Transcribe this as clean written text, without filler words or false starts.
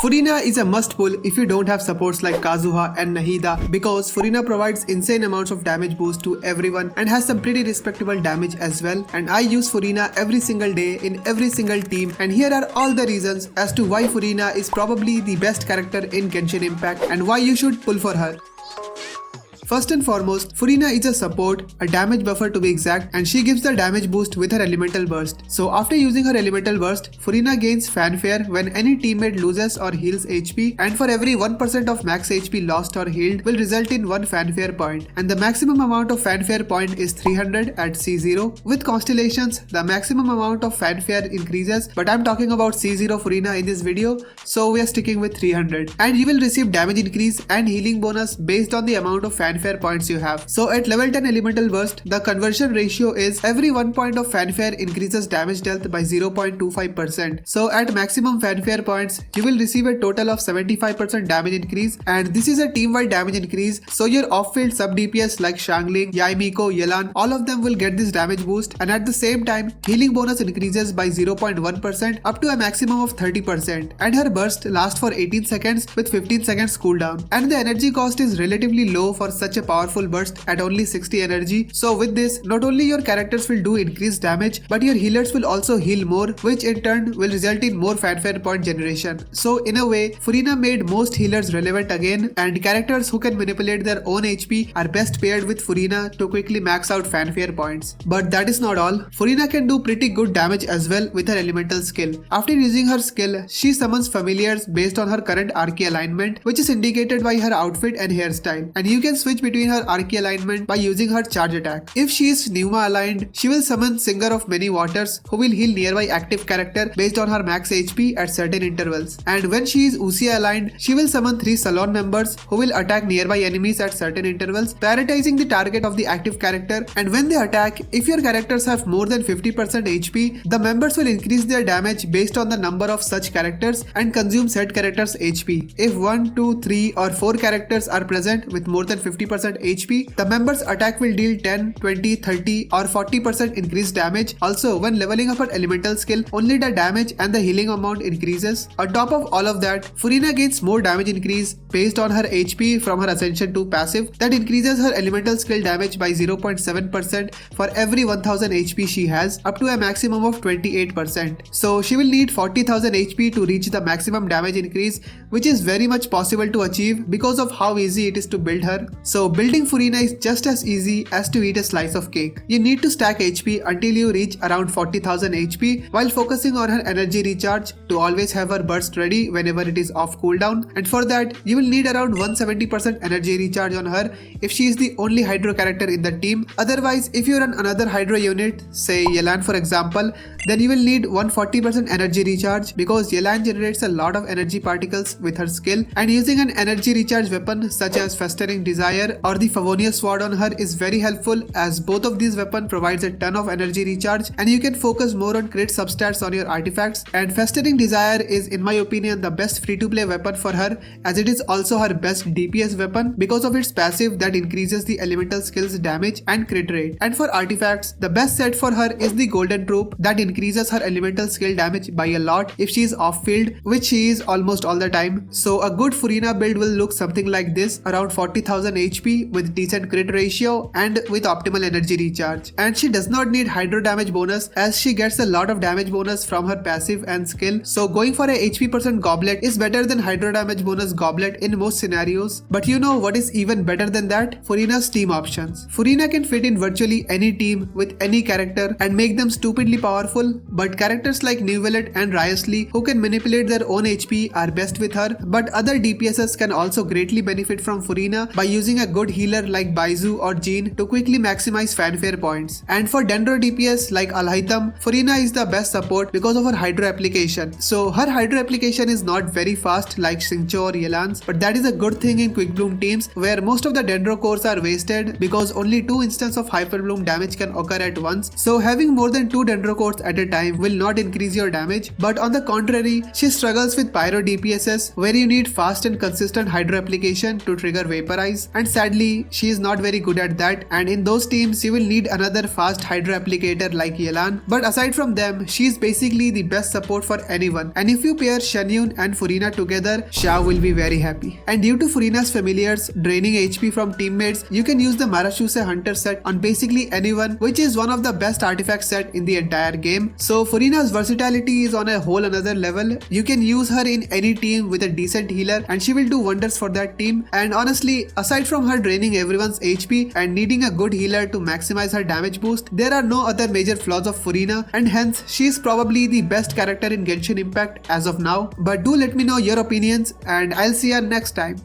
FURINA is a must pull if you don't have supports like Kazuha and Nahida, because FURINA provides insane amounts of damage boost to everyone and has some pretty respectable damage as well. And I use FURINA every single day in every single team, and here are all the reasons as to why FURINA is probably the best character in Genshin Impact and why you should pull for her. First and foremost, FURINA is a support, a damage buffer to be exact, and she gives the damage boost with her elemental burst. So after using her elemental burst, FURINA gains fanfare when any teammate loses or heals HP, and for every 1% of max HP lost or healed will result in 1 fanfare point, and the maximum amount of fanfare point is 300 at C0. With constellations, the maximum amount of fanfare increases, but I'm talking about C0 FURINA in this video, so we are sticking with 300. And you will receive damage increase and healing bonus based on the amount of fanfare points you have. So at level 10 elemental burst, the conversion ratio is every 1 point of fanfare increases damage dealt by 0.25%. So at maximum fanfare points, you will receive a total of 75% damage increase, and this is a team-wide damage increase, so your off-field sub DPS like Xiangling, Yaimiko, Yelan, all of them will get this damage boost, and at the same time, healing bonus increases by 0.1% up to a maximum of 30%, and her burst lasts for 18 seconds with 15 seconds cooldown, and the energy cost is relatively low for such a powerful burst at only 60 energy. So with this, not only your characters will do increased damage, but your healers will also heal more, which in turn will result in more fanfare point generation. So in a way, FURINA made most healers relevant again, and characters who can manipulate their own HP are best paired with FURINA to quickly max out fanfare points. But that is not all. FURINA can do pretty good damage as well with her elemental skill. After using her skill, she summons familiars based on her current Archie alignment, which is indicated by her outfit and hairstyle, and you can switch between her Archie alignment by using her charge attack. If she is Pneuma aligned, she will summon Singer of Many Waters, who will heal nearby active character based on her max HP at certain intervals. And when she is Usia aligned, she will summon 3 Salon members who will attack nearby enemies at certain intervals, prioritizing the target of the active character. And when they attack, if your characters have more than 50% HP, the members will increase their damage based on the number of such characters and consume said character's HP. If 1, 2, 3 or 4 characters are present with more than 50% HP, the member's attack will deal 10, 20, 30 or 40% increased damage. Also, when leveling up her elemental skill, only the damage and the healing amount increases. On top of all of that, FURINA gains more damage increase based on her HP from her Ascension 2 passive that increases her elemental skill damage by 0.7% for every 1000 HP she has, up to a maximum of 28%. So she will need 40,000 HP to reach the maximum damage increase, which is very much possible to achieve because of how easy it is to build her. So building FURINA is just as easy as to eat a slice of cake. You need to stack HP until you reach around 40,000 HP while focusing on her energy recharge to always have her burst ready whenever it is off cooldown, and for that you will need around 170% energy recharge on her if she is the only Hydro character in the team. Otherwise, if you run another Hydro unit, say Yelan for example, then you will need 140% energy recharge because Yelan generates a lot of energy particles with her skill, and using an energy recharge weapon such as Festering Desire or the Favonius Sword on her is very helpful, as both of these weapons provides a ton of energy recharge and you can focus more on crit substats on your artifacts. And Festering Desire is in my opinion the best free to play weapon for her, as it is also her best DPS weapon because of its passive that increases the elemental skills damage and crit rate. And for artifacts, the best set for her is the Golden Troop that increases her elemental skill damage by a lot if she is off field, which she is almost all the time. So a good FURINA build will look something like this, around 40,000 HP with decent crit ratio and with optimal energy recharge. And she does not need Hydro damage bonus as she gets a lot of damage bonus from her passive and skill. So going for a HP % goblet is better than Hydro damage bonus goblet in most scenarios. But you know what is even better than that? FURINA's team options. FURINA can fit in virtually any team with any character and make them stupidly powerful, but characters like Neuvillette and Riosley who can manipulate their own HP are best with her, but other DPSs can also greatly benefit from FURINA by using a good healer like Baizu or Jean to quickly maximize fanfare points. And for Dendro DPS like Alhaitham, FURINA is the best support because of her Hydro application. So her Hydro application is not very fast like Xingqiu or Yelan's, but that is a good thing in Quick Bloom teams where most of the Dendro cores are wasted because only 2 instances of Hyper Bloom damage can occur at once. So having more than 2 Dendro cores at a time will not increase your damage, but on the contrary, she struggles with Pyro DPSs where you need fast and consistent Hydro application to trigger Vaporize, and and sadly she is not very good at that, and in those teams you will need another fast Hydra applicator like Yelan. But aside from them, she is basically the best support for anyone, and if you pair Shenyun and Furina together, Xiao will be very happy. And due to Furina's familiars draining HP from teammates, you can use the Marashuse Hunter set on basically anyone, which is one of the best artifact set in the entire game. So Furina's versatility is on a whole another level. You can use her in any team with a decent healer and she will do wonders for that team. And honestly, aside from her draining everyone's HP and needing a good healer to maximize her damage boost, there are no other major flaws of Furina, and hence she is probably the best character in Genshin Impact as of now. But do let me know your opinions and I'll see you next time.